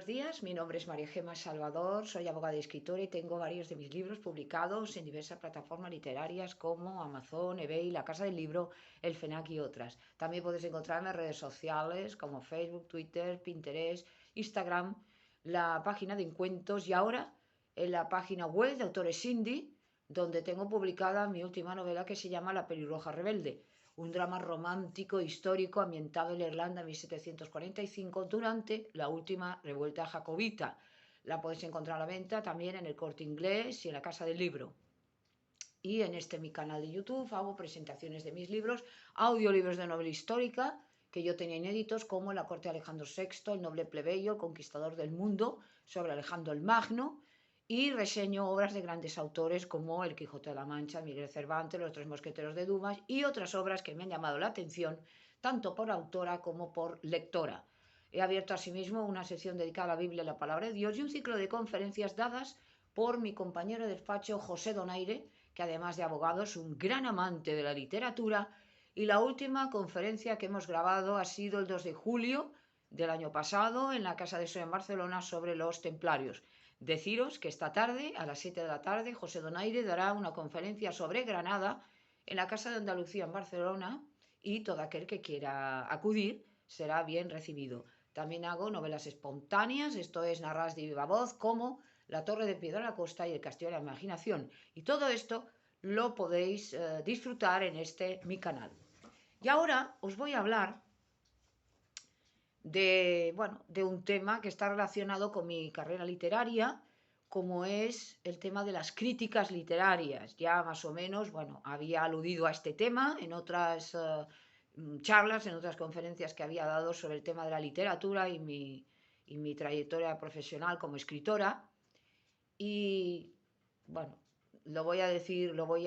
días, mi nombre es María Gemma Salvador, soy abogada y escritora y tengo varios de mis libros publicados en diversas plataformas literarias como Amazon, eBay, La Casa del Libro, El FNAC y otras. También puedes encontrarme en redes sociales como Facebook, Twitter, Pinterest, Instagram, la página de encuentros y ahora en la página web de Autores Indie, donde tengo publicada mi última novela que se llama La pelirroja rebelde, un drama romántico histórico ambientado en la Irlanda en 1745 durante la última revuelta jacobita. La podéis encontrar a la venta también en el Corte Inglés y en la Casa del Libro. Y en mi canal de YouTube hago presentaciones de mis libros, audiolibros de novela histórica que yo tenía inéditos, como La corte de Alejandro VI, El noble plebeyo, El conquistador del mundo, sobre Alejandro el Magno, y reseño obras de grandes autores como El Quijote de la Mancha, Miguel Cervantes, Los tres mosqueteros de Dumas y otras obras que me han llamado la atención, tanto por autora como por lectora. He abierto asimismo una sección dedicada a la Biblia y la Palabra de Dios y un ciclo de conferencias dadas por mi compañero de despacho José Donaire, que además de abogado es un gran amante de la literatura, y la última conferencia que hemos grabado ha sido el 2 de julio del año pasado en la Casa de Sol en Barcelona sobre los templarios. Deciros que esta tarde, a las 7 de la tarde, José Donaire dará una conferencia sobre Granada en la Casa de Andalucía en Barcelona y todo aquel que quiera acudir será bien recibido. También hago novelas espontáneas, esto es narradas de viva voz, como La Torre de Piedra a la Costa y El Castillo de la Imaginación. Y todo esto lo podéis disfrutar en mi canal. Y ahora os voy a hablar de un tema que está relacionado con mi carrera literaria, como es el tema de las críticas literarias. Ya más o menos, había aludido a este tema en otras charlas, en otras conferencias que había dado sobre el tema de la literatura y mi trayectoria profesional como escritora. Y bueno, lo voy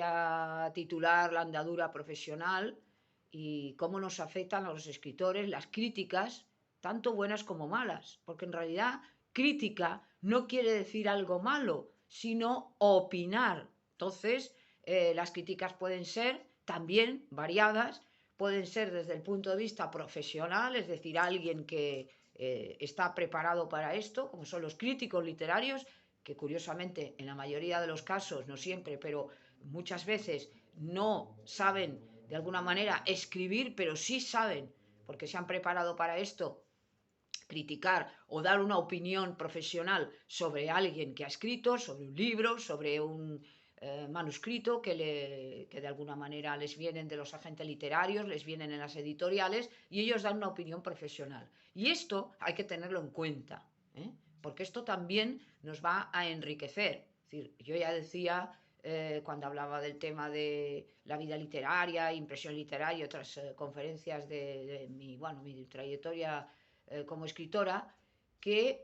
a titular La andadura profesional y cómo nos afectan a los escritores las críticas, tanto buenas como malas, porque en realidad crítica no quiere decir algo malo, sino opinar. Entonces, las críticas pueden ser también variadas, pueden ser desde el punto de vista profesional, es decir, alguien que está preparado para esto, como son los críticos literarios, que curiosamente en la mayoría de los casos, no siempre, pero muchas veces no saben de alguna manera escribir, pero sí saben, porque se han preparado para esto, criticar o dar una opinión profesional sobre alguien que ha escrito, sobre un libro, sobre un manuscrito que de alguna manera les vienen de los agentes literarios, les vienen en las editoriales y ellos dan una opinión profesional. Y esto hay que tenerlo en cuenta, porque esto también nos va a enriquecer. Es decir, yo ya decía cuando hablaba del tema de la vida literaria, impresión literaria y otras conferencias de mi trayectoria como escritora, que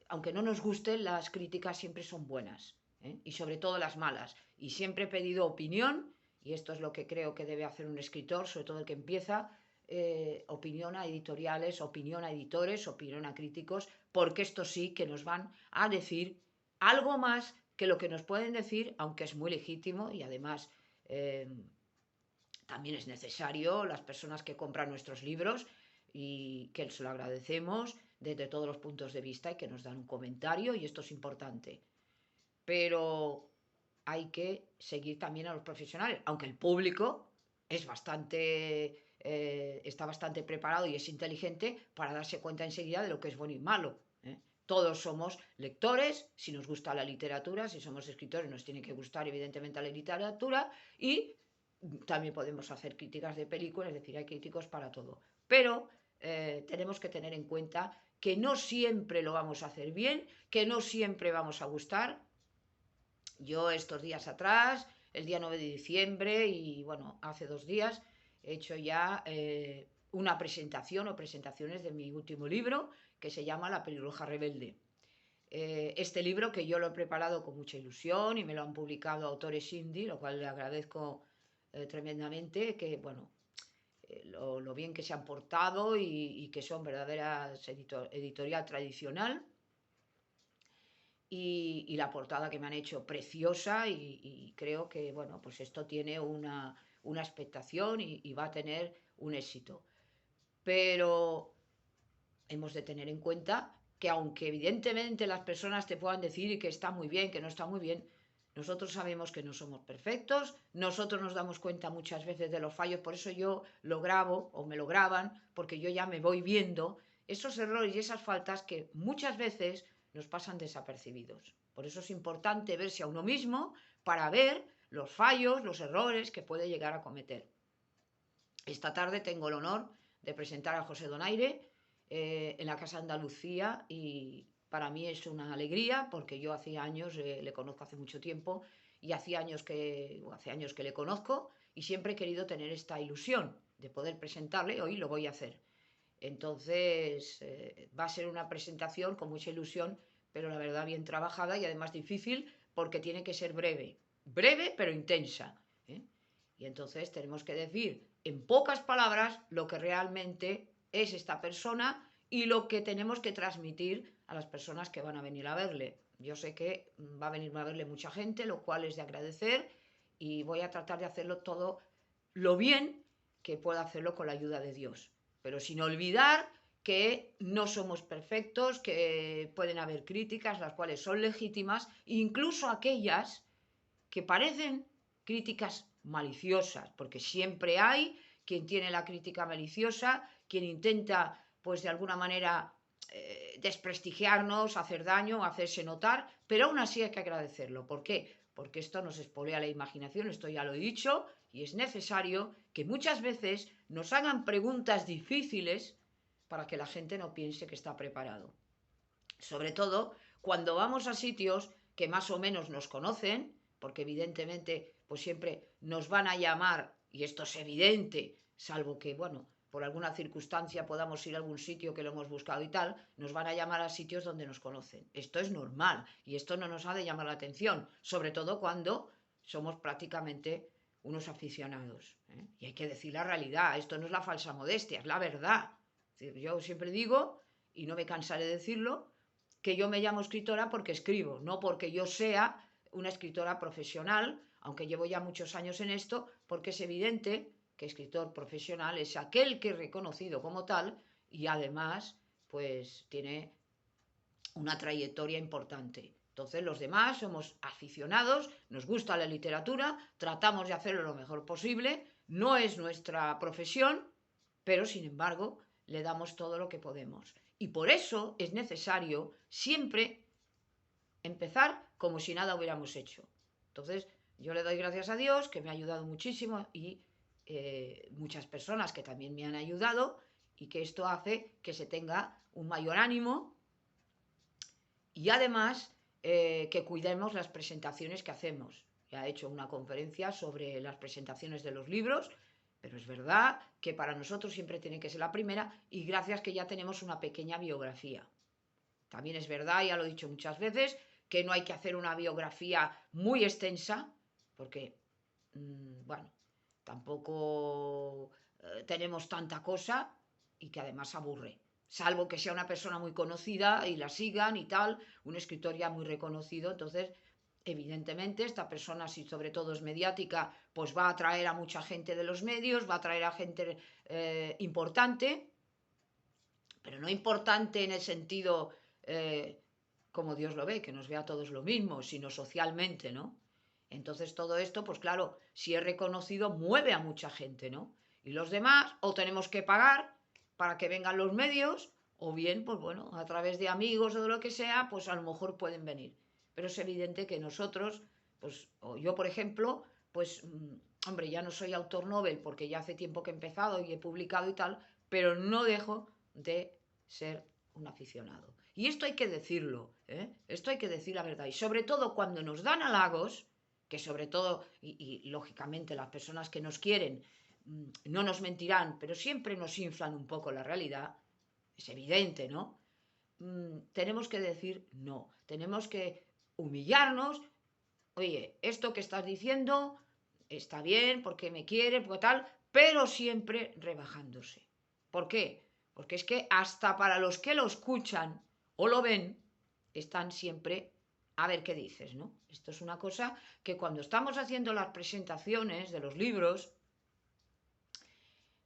aunque no nos gusten, las críticas siempre son buenas, y sobre todo las malas. Y siempre he pedido opinión, y esto es lo que creo que debe hacer un escritor, sobre todo el que empieza, opinión a editoriales, opinión a editores, opinión a críticos, porque estos sí que nos van a decir algo más que lo que nos pueden decir, aunque es muy legítimo y además también es necesario las personas que compran nuestros libros y que se lo agradecemos desde todos los puntos de vista y que nos dan un comentario y esto es importante. Pero hay que seguir también a los profesionales, aunque el público es está bastante preparado y es inteligente para darse cuenta enseguida de lo que es bueno y malo. Todos somos lectores, si nos gusta la literatura, si somos escritores nos tiene que gustar evidentemente la literatura y también podemos hacer críticas de películas, es decir, hay críticos para todo. Pero tenemos que tener en cuenta que no siempre lo vamos a hacer bien, que no siempre vamos a gustar. Yo estos días atrás, el día 9 de diciembre y hace 2 días, he hecho ya una presentación o presentaciones de mi último libro que se llama La pelirroja rebelde. Este libro que yo lo he preparado con mucha ilusión y me lo han publicado autores indie, lo cual le agradezco tremendamente, que lo bien que se han portado y que son verdaderas editorial tradicional. Y la portada que me han hecho preciosa y creo que pues esto tiene una expectación y va a tener un éxito. Pero hemos de tener en cuenta que aunque evidentemente las personas te puedan decir que está muy bien, que no está muy bien, nosotros sabemos que no somos perfectos, nosotros nos damos cuenta muchas veces de los fallos, por eso yo lo grabo o me lo graban, porque yo ya me voy viendo esos errores y esas faltas que muchas veces nos pasan desapercibidos. Por eso es importante verse a uno mismo para ver los fallos, los errores que puede llegar a cometer. Esta tarde tengo el honor de presentar a José Donaire en la Casa Andalucía y para mí es una alegría porque yo hacía años, le conozco hace mucho tiempo y hace años que le conozco y siempre he querido tener esta ilusión de poder presentarle, hoy lo voy a hacer. Entonces va a ser una presentación con mucha ilusión, pero la verdad bien trabajada y además difícil porque tiene que ser breve, breve pero intensa. Y entonces tenemos que decir en pocas palabras lo que realmente es esta persona y lo que tenemos que transmitir a las personas que van a venir a verle. Yo sé que va a venir a verle mucha gente, lo cual es de agradecer y voy a tratar de hacerlo todo lo bien que pueda hacerlo con la ayuda de Dios, pero sin olvidar que no somos perfectos, que pueden haber críticas, las cuales son legítimas, incluso aquellas que parecen críticas maliciosas, porque siempre hay quien tiene la crítica maliciosa, quien intenta, pues de alguna manera, desprestigiarnos, hacer daño, hacerse notar, pero aún así hay que agradecerlo. ¿Por qué? Porque esto nos espolea la imaginación, esto ya lo he dicho, y es necesario que muchas veces nos hagan preguntas difíciles para que la gente no piense que está preparado. Sobre todo cuando vamos a sitios que más o menos nos conocen, porque evidentemente pues siempre nos van a llamar, y esto es evidente, salvo que, bueno, por alguna circunstancia podamos ir a algún sitio que lo hemos buscado y tal, nos van a llamar a sitios donde nos conocen. Esto es normal y esto no nos ha de llamar la atención, sobre todo cuando somos prácticamente unos aficionados. Y hay que decir la realidad, esto no es la falsa modestia, es la verdad. Yo siempre digo, y no me cansaré de decirlo, que yo me llamo escritora porque escribo, no porque yo sea una escritora profesional, aunque llevo ya muchos años en esto, porque es evidente que escritor profesional es aquel que es reconocido como tal y además pues tiene una trayectoria importante. Entonces los demás somos aficionados, nos gusta la literatura, tratamos de hacerlo lo mejor posible, no es nuestra profesión, pero sin embargo le damos todo lo que podemos. Y por eso es necesario siempre empezar como si nada hubiéramos hecho. Entonces yo le doy gracias a Dios que me ha ayudado muchísimo y muchas personas que también me han ayudado y que esto hace que se tenga un mayor ánimo y además que cuidemos las presentaciones que hacemos. Ya he hecho una conferencia sobre las presentaciones de los libros, pero es verdad que para nosotros siempre tiene que ser la primera y gracias que ya tenemos una pequeña biografía. También es verdad, ya lo he dicho muchas veces, que no hay que hacer una biografía muy extensa, porque, bueno, tampoco tenemos tanta cosa y que además aburre. Salvo que sea una persona muy conocida y la sigan y tal, un escritor ya muy reconocido, entonces evidentemente esta persona, si sobre todo es mediática, pues va a atraer a mucha gente de los medios, va a atraer a gente importante, pero no importante en el sentido como Dios lo ve, que nos vea a todos lo mismo, sino socialmente, ¿no? Entonces todo esto, pues claro, si es reconocido, mueve a mucha gente, ¿no? Y los demás, o tenemos que pagar para que vengan los medios, o bien, pues bueno, a través de amigos o de lo que sea, pues a lo mejor pueden venir. Pero es evidente que nosotros, pues, o yo por ejemplo, pues, hombre, ya no soy autor Nobel porque ya hace tiempo que he empezado y he publicado y tal, pero no dejo de ser un aficionado. Y esto hay que decirlo, esto hay que decir la verdad. Y sobre todo cuando nos dan halagos, que sobre todo, y lógicamente las personas que nos quieren no nos mentirán, pero siempre nos inflan un poco la realidad, es evidente, ¿no? Tenemos que decir no, tenemos que humillarnos. Oye, esto que estás diciendo está bien porque me quieren, porque tal, pero siempre rebajándose. ¿Por qué? Porque es que hasta para los que lo escuchan o lo ven, están siempre a ver qué dices, ¿no? Esto es una cosa que cuando estamos haciendo las presentaciones de los libros,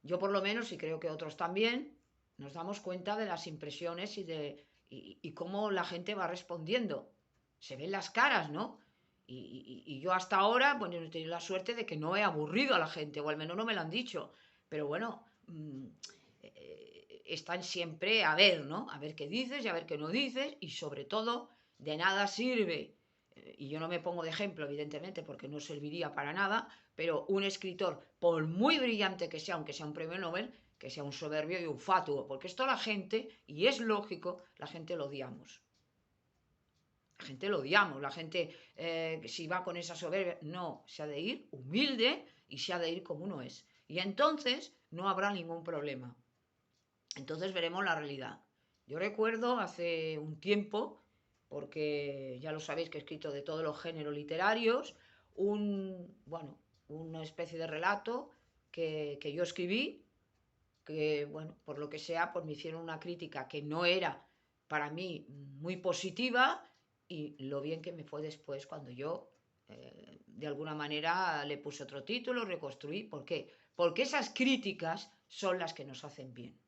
yo por lo menos, y creo que otros también, nos damos cuenta de las impresiones y de y cómo la gente va respondiendo. Se ven las caras, ¿no? Y yo hasta ahora, bueno, he tenido la suerte de que no he aburrido a la gente, o al menos no me lo han dicho. Pero bueno, están siempre a ver, ¿no? A ver qué dices y a ver qué no dices, y sobre todo, de nada sirve, y yo no me pongo de ejemplo, evidentemente, porque no serviría para nada, pero un escritor, por muy brillante que sea, aunque sea un premio Nobel, que sea un soberbio y un fatuo, porque esto la gente, y es lógico, la gente lo odiamos. La gente lo odiamos, la gente, si va con esa soberbia, no, se ha de ir humilde y se ha de ir como uno es. Y entonces no habrá ningún problema. Entonces veremos la realidad. Yo recuerdo hace un tiempo, porque ya lo sabéis que he escrito de todos los géneros literarios, bueno, una especie de relato que yo escribí, que, bueno, por lo que sea, pues me hicieron una crítica que no era para mí muy positiva, y lo bien que me fue después cuando yo, de alguna manera, le puse otro título, reconstruí. ¿Por qué? Porque esas críticas son las que nos hacen bien.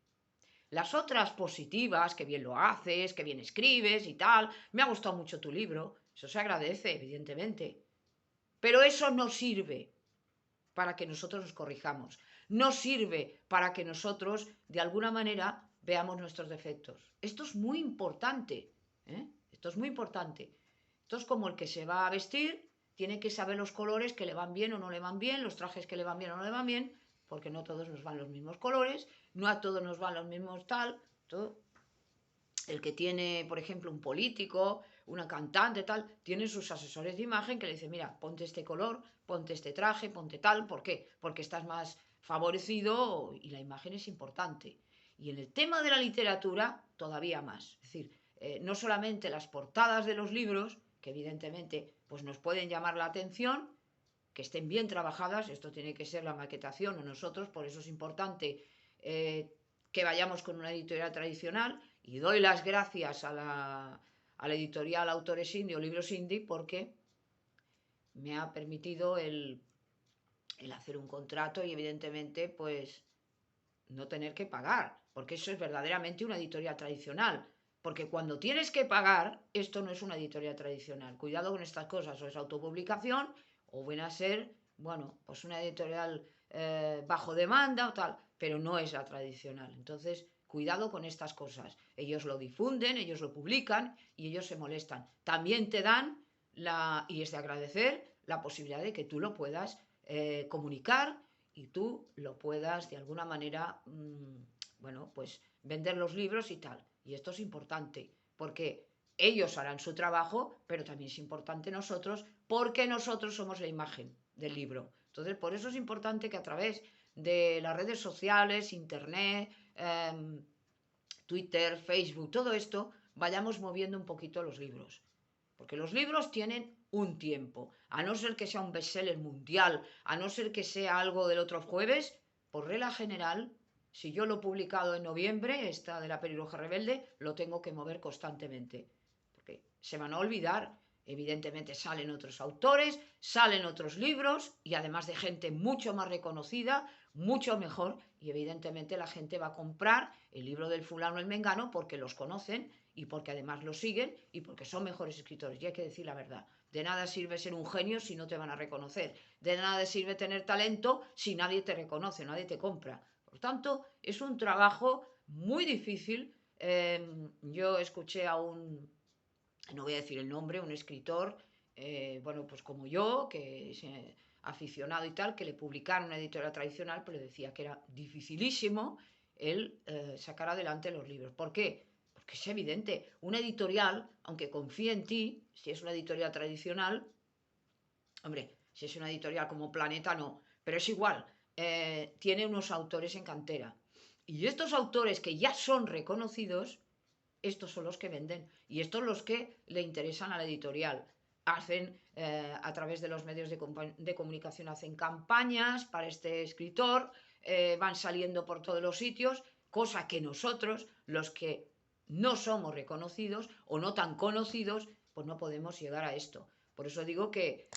Las otras positivas, que bien lo haces, que bien escribes y tal, me ha gustado mucho tu libro, eso se agradece, evidentemente. Pero eso no sirve para que nosotros nos corrijamos. No sirve para que nosotros, de alguna manera, veamos nuestros defectos. Esto es muy importante, ¿eh? Esto es muy importante. Esto es como el que se va a vestir, tiene que saber los colores que le van bien o no le van bien, los trajes que le van bien o no le van bien, porque no todos nos van los mismos colores, no a todos nos van los mismos tal. Todo. El que tiene, por ejemplo, un político, una cantante, tal, tiene sus asesores de imagen que le dicen, mira, ponte este color, ponte este traje, ponte tal. ¿Por qué? Porque estás más favorecido y la imagen es importante. Y en el tema de la literatura, todavía más. Es decir, no solamente las portadas de los libros, que evidentemente pues nos pueden llamar la atención, que estén bien trabajadas, esto tiene que ser la maquetación o nosotros, por eso es importante que vayamos con una editorial tradicional, y doy las gracias a la editorial Autores Indie o Libros Indie, porque me ha permitido el hacer un contrato y evidentemente pues no tener que pagar, porque eso es verdaderamente una editorial tradicional. Porque cuando tienes que pagar, esto no es una editorial tradicional. Cuidado con estas cosas, o es autopublicación o viene a ser, bueno, pues una editorial bajo demanda o tal, pero no es la tradicional. Entonces, cuidado con estas cosas. Ellos lo difunden, ellos lo publican y ellos se molestan. También te dan, y es de agradecer, la posibilidad de que tú lo puedas comunicar y tú lo puedas de alguna manera, bueno, pues vender los libros y tal. Y esto es importante, porque ellos harán su trabajo, pero también es importante nosotros, porque nosotros somos la imagen del libro. Entonces, por eso es importante que a través de las redes sociales, Internet, Twitter, Facebook, todo esto, vayamos moviendo un poquito los libros. Porque los libros tienen un tiempo, a no ser que sea un bestseller mundial, a no ser que sea algo del otro jueves, por regla general, si yo lo he publicado en noviembre, esta de La Pelirroja Rebelde, lo tengo que mover constantemente, porque se van a olvidar. Evidentemente salen otros autores, salen otros libros y además de gente mucho más reconocida, mucho mejor, y evidentemente la gente va a comprar el libro del fulano el mengano porque los conocen y porque además los siguen y porque son mejores escritores. Y hay que decir la verdad, de nada sirve ser un genio si no te van a reconocer, de nada sirve tener talento si nadie te reconoce, nadie te compra. Por tanto, es un trabajo muy difícil. Yo escuché a no voy a decir el nombre, un escritor, bueno, pues como yo, que es aficionado y tal, que le publicaron una editorial tradicional, pero le decía que era dificilísimo el sacar adelante los libros. ¿Por qué? Porque es evidente, una editorial, aunque confíe en ti, si es una editorial tradicional, hombre, si es una editorial como Planeta, no, pero es igual, tiene unos autores en cantera. Y estos autores que ya son reconocidos, estos son los que venden y estos son los que le interesan a la editorial. Hacen, a través de los medios de comunicación, hacen campañas para este escritor, van saliendo por todos los sitios, cosa que nosotros, los que no somos reconocidos o no tan conocidos, pues no podemos llegar a esto. Por eso digo que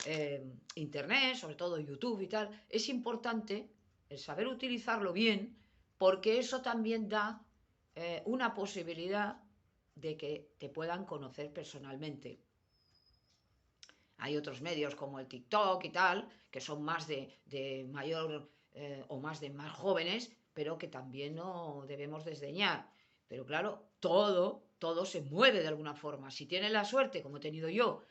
Internet, sobre todo YouTube y tal, es importante el saber utilizarlo bien, porque eso también da una posibilidad de que te puedan conocer personalmente. Hay otros medios como el TikTok y tal, que son más de mayor o más de más jóvenes, pero que también no debemos desdeñar. Pero claro, todo se mueve de alguna forma. Si tienes la suerte, como he tenido yo,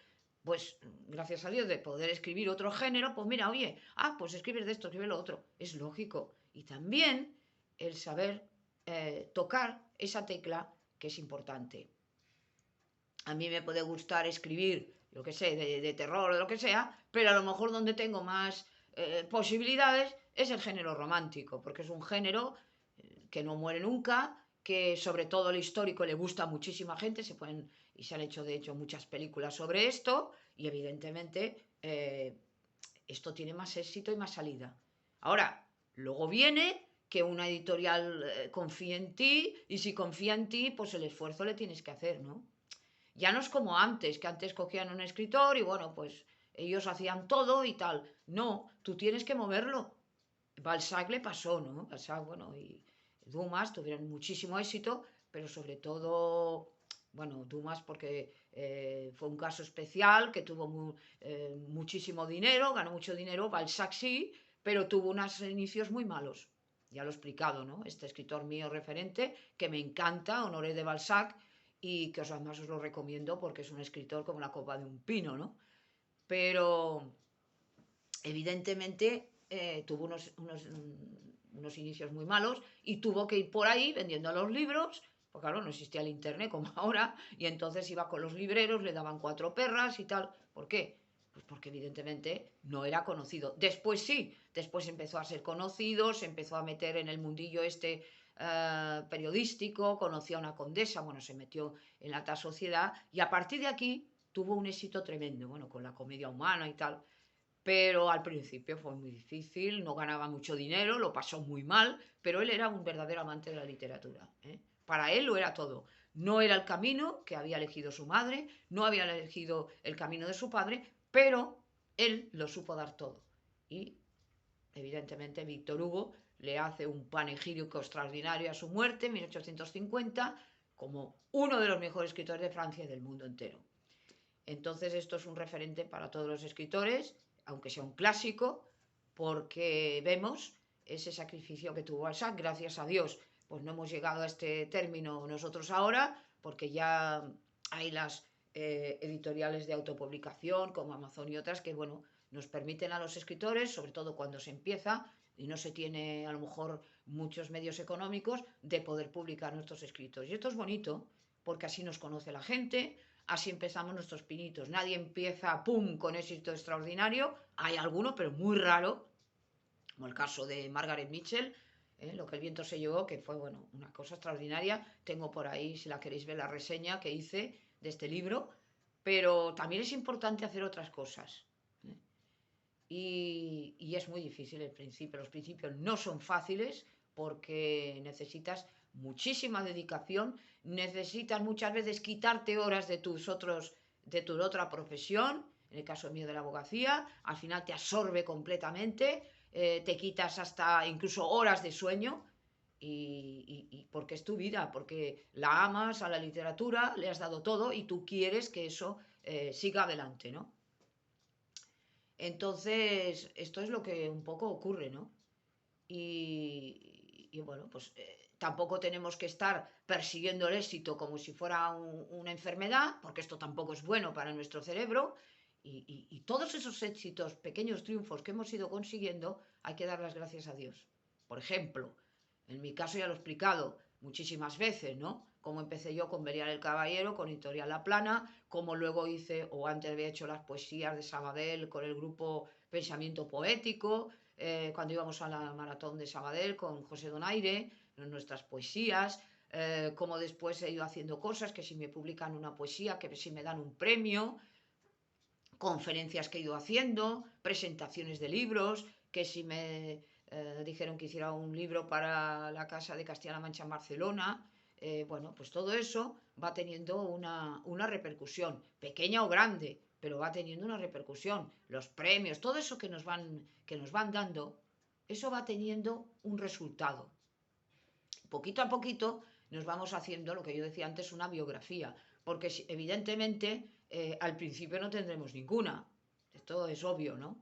pues gracias a Dios, de poder escribir otro género, pues mira, oye, pues escribes de esto, escribes lo otro. Es lógico. Y también el saber tocar esa tecla que es importante. A mí me puede gustar escribir, yo qué sé, de terror o de lo que sea, pero a lo mejor donde tengo más posibilidades es el género romántico, porque es un género que no muere nunca, que sobre todo el histórico le gusta a muchísima gente, y se han hecho de hecho muchas películas sobre esto, y evidentemente esto tiene más éxito y más salida. Ahora, luego viene que una editorial confíe en ti, y si confía en ti, pues el esfuerzo le tienes que hacer, ¿no? Ya no es como antes, que antes cogían un escritor y bueno, pues ellos hacían todo y tal. No, tú tienes que moverlo. Balzac le pasó, ¿no? Balzac, bueno, y Dumas tuvieron muchísimo éxito, pero sobre todo, bueno, Dumas porque fue un caso especial, que tuvo muchísimo dinero, ganó mucho dinero, Balzac sí, pero tuvo unos inicios muy malos. Ya lo he explicado, ¿no? Este escritor mío referente, que me encanta, Honoré de Balzac, y que además os lo recomiendo porque es un escritor como la copa de un pino, ¿no? Pero evidentemente tuvo unos inicios muy malos y tuvo que ir por ahí vendiendo los libros, porque claro, no existía el internet como ahora, y entonces iba con los libreros, le daban 4 perras y tal. ¿Por qué? Pues porque evidentemente no era conocido. Después sí, después empezó a ser conocido, se empezó a meter en el mundillo este periodístico, conoció a una condesa, bueno, se metió en la alta sociedad y a partir de aquí tuvo un éxito tremendo, bueno, con la comedia humana y tal, pero al principio fue muy difícil, no ganaba mucho dinero, lo pasó muy mal, pero él era un verdadero amante de la literatura, ¿eh? Para él lo era todo. No era el camino que había elegido su madre, no había elegido el camino de su padre, pero él lo supo dar todo. Y evidentemente Víctor Hugo le hace un panegírico extraordinario a su muerte en 1850 como uno de los mejores escritores de Francia y del mundo entero. Entonces esto es un referente para todos los escritores, aunque sea un clásico, porque vemos ese sacrificio que tuvo Balzac. Gracias a Dios, pues no hemos llegado a este término nosotros ahora, porque ya hay las editoriales de autopublicación como Amazon y otras que, bueno, nos permiten a los escritores, sobre todo cuando se empieza y no se tiene a lo mejor muchos medios económicos, de poder publicar nuestros escritos. Y esto es bonito, porque así nos conoce la gente, así empezamos nuestros pinitos. Nadie empieza, ¡pum!, con éxito extraordinario. Hay alguno, pero muy raro, como el caso de Margaret Mitchell, Lo que el viento se llevó, que fue, bueno, una cosa extraordinaria. Tengo por ahí, si la queréis ver, la reseña que hice de este libro. Pero también es importante hacer otras cosas. ¿eh? Y es muy difícil el principio. Los principios no son fáciles porque necesitas muchísima dedicación, necesitas muchas veces quitarte horas de tu otra profesión, en el caso mío de la abogacía, al final te absorbe completamente, te quitas hasta incluso horas de sueño y porque es tu vida, porque la amas a la literatura, le has dado todo y tú quieres que eso siga adelante, ¿no? Entonces, esto es lo que un poco ocurre, ¿no? Y bueno, pues tampoco tenemos que estar persiguiendo el éxito como si fuera una enfermedad, porque esto tampoco es bueno para nuestro cerebro. Y todos esos éxitos, pequeños triunfos que hemos ido consiguiendo, hay que dar las gracias a Dios. Por ejemplo, en mi caso ya lo he explicado muchísimas veces, ¿no? Cómo empecé yo con Berial el Caballero, con Editorial La Plana, cómo luego hice, o antes había hecho las poesías de Sabadell con el grupo Pensamiento Poético, cuando íbamos a la maratón de Sabadell con José Donaire, nuestras poesías, como después he ido haciendo cosas, que si me publican una poesía, que si me dan un premio, conferencias que he ido haciendo, presentaciones de libros, que si me dijeron que hiciera un libro para la Casa de Castilla-La Mancha en Barcelona, bueno, pues todo eso va teniendo una repercusión, pequeña o grande, pero va teniendo una repercusión. Los premios, todo eso que nos van dando, eso va teniendo un resultado. Poquito a poquito nos vamos haciendo lo que yo decía antes, una biografía, porque evidentemente al principio no tendremos ninguna, esto es obvio, ¿no?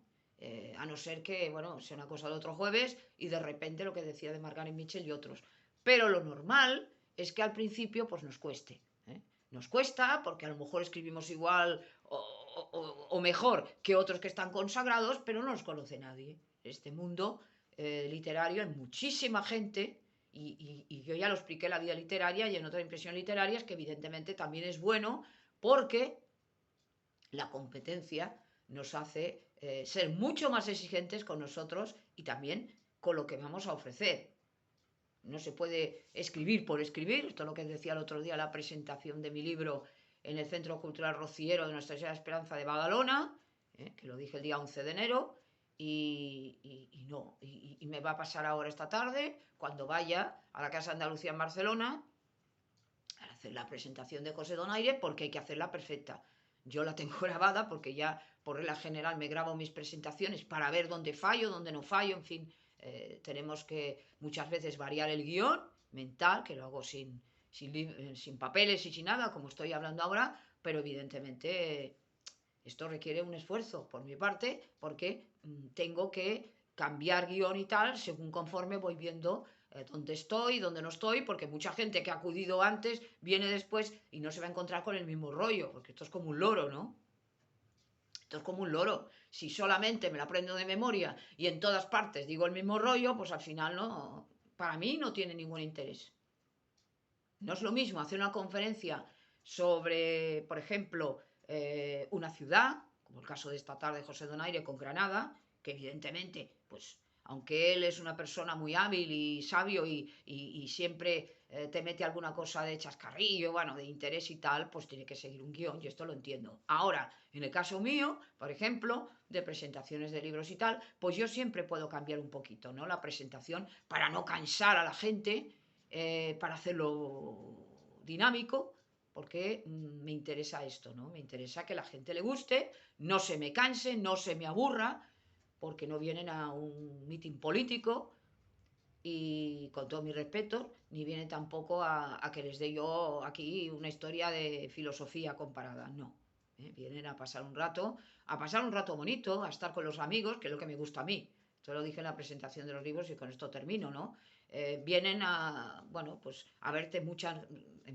A no ser que, bueno, sea una cosa de otro jueves y de repente lo que decía de Margaret Mitchell y otros. Pero lo normal es que al principio pues nos cueste. ¿Eh? Nos cuesta porque a lo mejor escribimos igual o mejor que otros que están consagrados, pero no nos conoce nadie. Este mundo literario hay muchísima gente y yo ya lo expliqué en la vida literaria y en otra impresión literaria, es que evidentemente también es bueno porque la competencia nos hace ser mucho más exigentes con nosotros y también con lo que vamos a ofrecer. No se puede escribir por escribir, esto es lo que decía el otro día la presentación de mi libro en el Centro Cultural Rociero de Nuestra Señora Esperanza de Badalona, que lo dije el día 11 de enero, y me va a pasar ahora esta tarde, cuando vaya a la Casa Andalucía en Barcelona, a hacer la presentación de José Donaire, porque hay que hacerla perfecta. Yo la tengo grabada porque ya por regla general me grabo mis presentaciones para ver dónde fallo, dónde no fallo, en fin, tenemos que muchas veces variar el guión mental, que lo hago sin papeles y sin nada, como estoy hablando ahora, pero evidentemente esto requiere un esfuerzo por mi parte porque tengo que cambiar guión y tal según conforme voy viendo dónde estoy, dónde no estoy, porque mucha gente que ha acudido antes viene después y no se va a encontrar con el mismo rollo, porque esto es como un loro, ¿no? Esto es como un loro. Si solamente me lo aprendo de memoria y en todas partes digo el mismo rollo, pues al final no, para mí no tiene ningún interés. No es lo mismo hacer una conferencia sobre, por ejemplo, una ciudad, como el caso de esta tarde José Donaire con Granada, que evidentemente, pues, aunque él es una persona muy hábil y sabio y siempre te mete alguna cosa de chascarrillo, bueno, de interés y tal, pues tiene que seguir un guión, y esto lo entiendo. Ahora, en el caso mío, por ejemplo, de presentaciones de libros y tal, pues yo siempre puedo cambiar un poquito, ¿no? La presentación para no cansar a la gente, para hacerlo dinámico, porque me interesa esto, ¿no? Me interesa que la gente le guste, no se me canse, no se me aburra, porque no vienen a un mitin político y con todo mi respeto, ni vienen tampoco a que les dé yo aquí una historia de filosofía comparada, no. Vienen a pasar un rato bonito, a estar con los amigos, que es lo que me gusta a mí. Esto lo dije en la presentación de los libros y con esto termino, ¿no? Vienen a, bueno, pues a verte en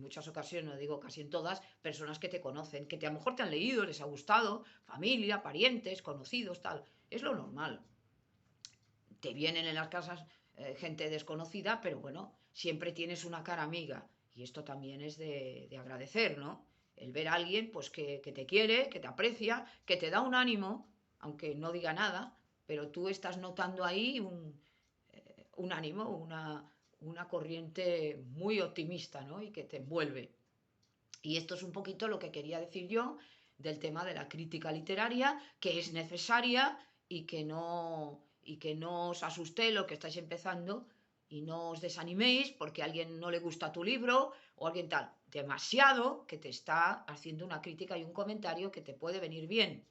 muchas ocasiones, no digo casi en todas, personas que te conocen, que a lo mejor te han leído, les ha gustado, familia, parientes, conocidos, tal. Es lo normal. Te vienen en las casas gente desconocida, pero bueno, siempre tienes una cara amiga. Y esto también es de agradecer, ¿no? El ver a alguien pues que te quiere, que te aprecia, que te da un ánimo, aunque no diga nada, pero tú estás notando ahí un ánimo, una corriente muy optimista, ¿no? Y que te envuelve. Y esto es un poquito lo que quería decir yo del tema de la crítica literaria, que es necesaria y que no os asustéis lo que estáis empezando y no os desaniméis porque a alguien no le gusta tu libro o alguien tal. Demasiado que te está haciendo una crítica y un comentario que te puede venir bien.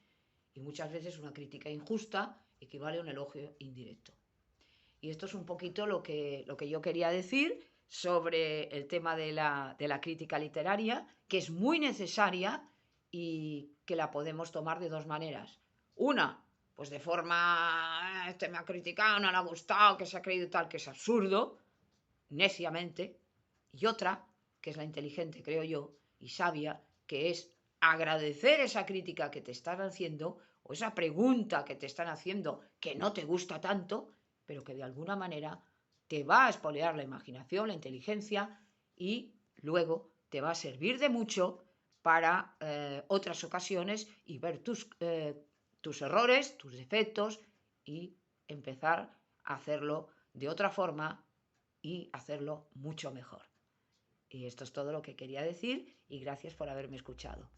Y muchas veces una crítica injusta equivale a un elogio indirecto. Y esto es un poquito lo que yo quería decir sobre el tema de la crítica literaria, que es muy necesaria y que la podemos tomar de dos maneras. Una, pues de forma, este me ha criticado, no le ha gustado, que se ha creído tal, que es absurdo, neciamente. Y otra, que es la inteligente, creo yo, y sabia, que es agradecer esa crítica que te están haciendo o esa pregunta que te están haciendo que no te gusta tanto, pero que de alguna manera te va a espolear la imaginación, la inteligencia y luego te va a servir de mucho para otras ocasiones y ver tus errores, tus defectos y empezar a hacerlo de otra forma y hacerlo mucho mejor. Y esto es todo lo que quería decir y gracias por haberme escuchado.